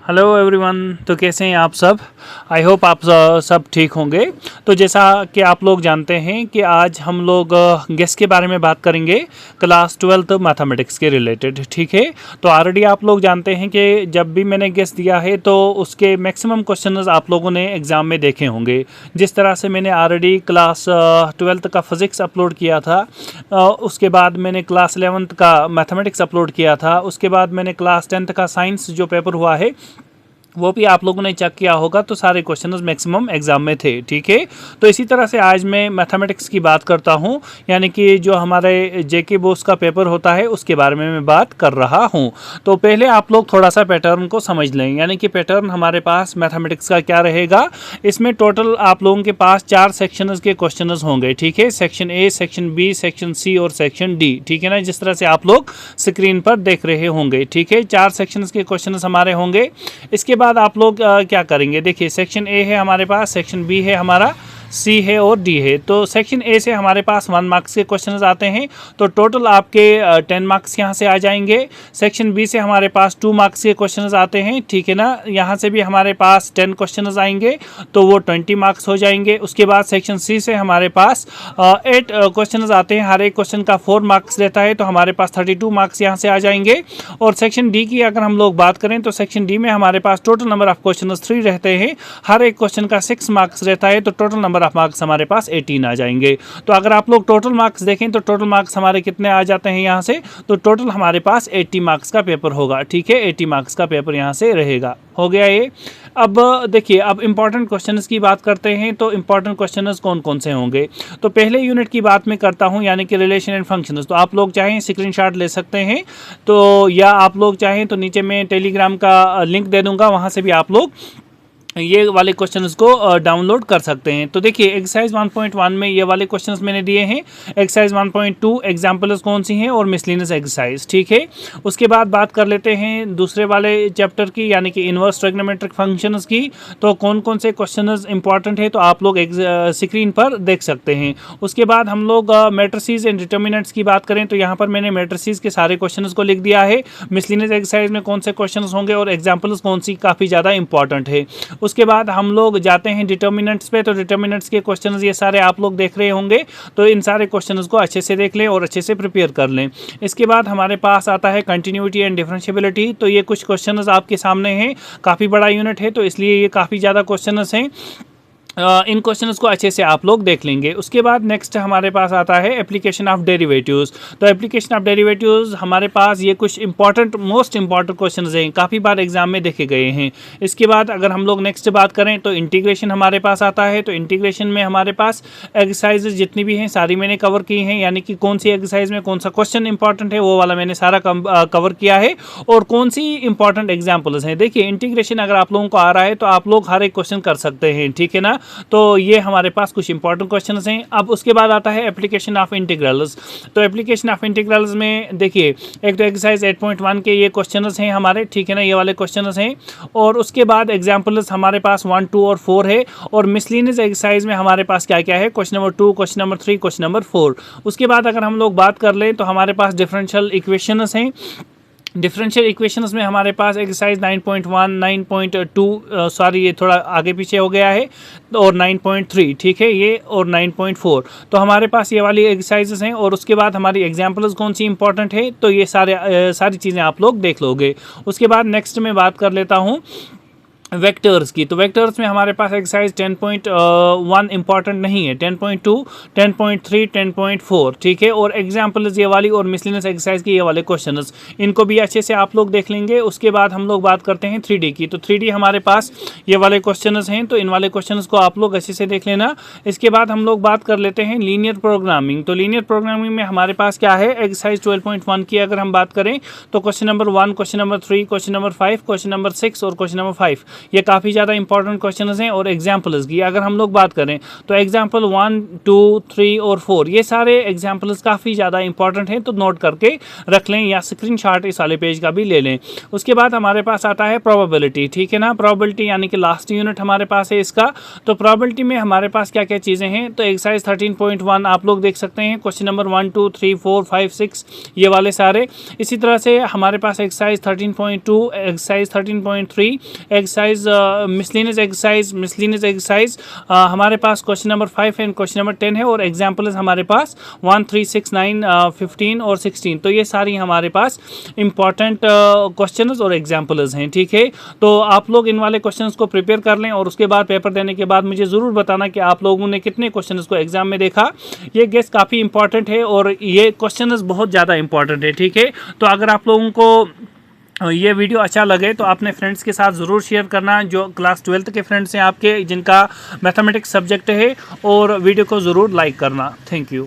Hello everyone. तो कैसे हैं आप सब? आई होप आप सब ठीक होंगे। तो जैसा कि आप लोग जानते हैं कि आज हम लोग गेस के बारे में बात करेंगे, क्लास 12th मैथमेटिक्स के रिलेटेड। ठीक है, तो ऑलरेडी आप लोग जानते हैं कि जब भी मैंने गेस दिया है तो उसके मैक्सिमम क्वेश्चंस आप लोगों ने एग्ज़ाम में देखे होंगे। जिस तरह से मैंने ऑलरेडी क्लास 12th का फिज़िक्स अपलोड किया था, उसके बाद मैंने क्लास 11th का मैथमेटिक्स अपलोड किया था, उसके बाद मैंने क्लास 10th का साइंस जो पेपर हुआ है वो भी आप लोगों ने चेक किया होगा। तो सारे क्वेश्चंस मैक्सिमम एग्जाम में थे। ठीक है, तो इसी तरह से आज मैं मैथमेटिक्स की बात करता हूं, यानी कि जो हमारे जेके बोस का पेपर होता है उसके बारे में मैं बात कर रहा हूं। तो पहले आप लोग थोड़ा सा पैटर्न को समझ लें, यानी कि पैटर्न हमारे पास मैथमेटिक्स का क्या रहेगा। इसमें टोटल आप लोगों के पास 4 सेक्शंस के क्वेश्चंस होंगे। ठीक है, section A, section B, section C और सेक्शन डी। ठीक है ना, जिस तरह से आप लोग स्क्रीन पर देख रहे होंगे। ठीक है, 4 सेक्शंस के क्वेश्चंस हमारे होंगे। इसके बाद आप लोग क्या करेंगे, देखिए सेक्शन ए है हमारे पास, सेक्शन बी है हमारा, सी है और डी है। तो सेक्शन ए से हमारे पास 1 मार्क्स के क्वेश्चंस आते हैं, तो टोटल आपके 10 मार्क्स यहाँ से आ जाएंगे। सेक्शन बी से हमारे पास 2 मार्क्स के क्वेश्चंस आते हैं। ठीक है ना, यहाँ से भी हमारे पास 10 क्वेश्चंस आएंगे, तो वो 20 मार्क्स हो जाएंगे। उसके बाद सेक्शन सी से हमारे पास 8 क्वेश्चंस आते हैं, हर एक क्वेश्चन का 4 मार्क्स रहता है, तो हमारे पास 32 मार्क्स यहाँ से आ जाएंगे। और सेक्शन डी की अगर हम लोग बात करें तो सेक्शन डी में हमारे पास टोटल नंबर ऑफ क्वेश्चन 3 रहते हैं, हर एक क्वेश्चन का 6 मार्क्स रहता है, तो टोटल नंबर ऑफ मार्क्स हमारे पास 18 आ जाएंगे। तो अगर आप लोग टोटल मार्क्स देखें तो टोटल मार्क्स हमारे कितने आ जाते हैं यहाँ से, तो टोटल हमारे पास 80 मार्क्स का पेपर होगा। ठीक है, 80 मार्क्स का पेपर यहाँ से रहेगा। हो गया ये। अब देखिए, अब इंपॉर्टेंट क्वेश्चंस की बात करते हैं। तो इंपॉर्टेंट क्वेश्चंस कौन कौन से होंगे, तो पहले यूनिट की बात मैं करता हूं, यानी कि रिलेशन एंड फंक्शंस। तो आप लोग चाहें स्क्रीनशॉट ले सकते हैं, तो या आप लोग चाहें तो नीचे मैं टेलीग्राम का लिंक दे दूंगा, वहां से भी आप लोग ये वाले क्वेश्चंस को डाउनलोड कर सकते हैं। तो देखिए एक्सरसाइज 1.1 में ये वाले क्वेश्चंस मैंने दिए हैं। एक्सरसाइज 1.2 एग्जाम्पल्स कौन सी हैं और मिसलिनियस एक्सरसाइज। ठीक है, उसके बाद बात कर लेते हैं दूसरे वाले चैप्टर की, यानी कि इनवर्स ट्रिग्नोमेट्रिक फंक्शंस की। तो कौन कौन से क्वेश्चंस इंपॉर्टेंट है तो आप लोग स्क्रीन पर देख सकते हैं। उसके बाद हम लोग मैट्रिसेस एंड डिटर्मिनेंट्स की बात करें तो यहाँ पर मैंने मैट्रिसेस के सारे क्वेश्चंस को लिख दिया है। मिसलिनियस एक्सरसाइज में कौन से क्वेश्चन होंगे और एग्जाम्पल्स कौन सी काफ़ी ज़्यादा इंपॉर्टेंट है। उसके बाद हम लोग जाते हैं डिटर्मिनेंट्स पे। तो डिटर्मिनेंट्स के क्वेश्चंस ये सारे आप लोग देख रहे होंगे, तो इन सारे क्वेश्चंस को अच्छे से देख लें और अच्छे से प्रिपेयर कर लें। इसके बाद हमारे पास आता है कंटिन्यूटी एंड डिफरेंशिएबिलिटी। तो ये कुछ क्वेश्चंस आपके सामने हैं, काफ़ी बड़ा यूनिट है तो इसलिए ये काफ़ी ज़्यादा क्वेश्चंस हैं। इन क्वेश्चंस को अच्छे से आप लोग देख लेंगे। उसके बाद नेक्स्ट हमारे पास आता है एप्लीकेशन ऑफ डेरिवेटिव्स। तो एप्लीकेशन ऑफ डेरिवेटिव्स हमारे पास ये कुछ इंपॉर्टेंट मोस्ट इंपॉर्टेंट क्वेश्चंस हैं, काफ़ी बार एग्जाम में देखे गए हैं। इसके बाद अगर हम लोग नेक्स्ट बात करें तो इंटीग्रेशन हमारे पास आता है। तो इंटीग्रेशन में हमारे पास एक्सरसाइजेज जितनी भी हैं सारी मैंने कवर की हैं, यानी कि कौन सी एक्सरसाइज में कौन सा क्वेश्चन इंपॉर्टेंट है वो वाला मैंने सारा कवर किया है और कौन सी इंपॉर्टेंट एग्जाम्पल्स हैं। देखिए इंटीग्रेशन अगर आप लोगों को आ रहा है तो आप लोग हर एक क्वेश्चन कर सकते हैं। ठीक है ना, तो ये हमारे पास कुछ इंपॉर्टेंट क्वेश्चंस हैं। अब उसके बाद आता है एप्लीकेशन ऑफ इंटीग्रल्स। तो एप्लीकेशन ऑफ इंटीग्रल्स में देखिए एक तो एक्सरसाइज 8.1 के ये क्वेश्चंस हैं हमारे। ठीक है ना, ये वाले क्वेश्चंस हैं। और उसके बाद एग्जाम्पल्स हमारे पास 1, 2 और 4 है। और मिसलिनियस एक्सरसाइज में हमारे पास क्या क्या है, question number 2, question number 3, question number 4। उसके बाद अगर हम लोग बात कर लें तो हमारे पास डिफरेंशियल इक्वेशंस हैं। डिफरेंशियल इक्वेशंस में हमारे पास एक्सरसाइज 9.1, 9.2 सॉरी ये थोड़ा आगे पीछे हो गया है, और 9.3। ठीक है, ये और 9.4। तो हमारे पास ये वाली एक्सरसाइजेस हैं। और उसके बाद हमारी एग्जाम्पल्स कौन सी इंपॉर्टेंट है तो ये सारी चीज़ें आप लोग देख लोगे। उसके बाद नेक्स्ट में बात कर लेता हूँ वेक्टर्स की। तो वेक्टर्स में हमारे पास एक्सरसाइज 10.1 इंपॉर्टेंट नहीं है, 10.2, 10.3, 10.4। ठीक है, और एग्जाम्पल्स ये वाली और मिसलिनियस एक्सरसाइज के ये वाले क्वेश्चंस, इनको भी अच्छे से आप लोग देख लेंगे। उसके बाद हम लोग बात करते हैं 3D की। तो 3D हमारे पास ये वाले क्वेश्चंस हैं, तो इन वाले क्वेश्चंस को आप लोग अच्छे से देख लेना। इसके बाद हम लोग बात कर लेते हैं लीनियर प्रोग्रामिंग। तो लीनियर प्रोग्रामिंग में हमारे पास क्या है, एक्सरसाइज 12.1 की अगर हम बात करें तो question number 1, question number 3, question number 5, question number 6 और क्वेश्चन नंबर 5 ये काफ़ी ज़्यादा इंपॉर्टेंट क्वेश्चन हैं। और एग्जाम्पल्स की अगर हम लोग बात करें तो एग्जाम्पल 1, 2, 3 और 4 ये सारे एग्जाम्पल्स काफ़ी ज़्यादा इंपॉर्टेंट हैं, तो नोट करके रख लें या स्क्रीनशॉट इस वाले पेज का भी ले लें। उसके बाद हमारे पास आता है प्रोबेबिलिटी, ठीक है ना। प्रोबेबिलिटी यानी कि लास्ट यूनिट हमारे पास है इसका। तो प्रोबेबिलिटी में हमारे पास क्या क्या चीज़ें हैं, तो एक्सरसाइज 13.1 आप लोग देख सकते हैं, क्वेश्चन नंबर 1, 2, 3, 4, 5, 6 ये वाले सारे। इसी तरह से हमारे पास exercise 13.2, exercise 13.3, exercise miscellaneous exercise हमारे पास question number 5 and question number 10 है। और एग्जाम्पल्स हमारे पास 1, 3, 6, 9, 15 और 16। तो ये सारी हमारे पास इंपॉर्टेंट क्वेश्चंस और एग्जाम्पल्स हैं, ठीक है। तो आप लोग इन वाले क्वेश्चंस को प्रिपेयर कर लें और उसके बाद पेपर देने के बाद मुझे ज़रूर बताना कि आप लोगों ने कितने क्वेश्चंस को एग्जाम में देखा। ये गेस काफ़ी इंपॉर्टेंट है और ये क्वेश्चंस बहुत ज़्यादा इंपॉर्टेंट है, ठीक है। तो अगर आप लोगों को ये वीडियो अच्छा लगे तो अपने फ्रेंड्स के साथ ज़रूर शेयर करना, जो क्लास 12th के फ्रेंड्स हैं आपके जिनका मैथमेटिक्स सब्जेक्ट है, और वीडियो को ज़रूर लाइक करना। Thank you.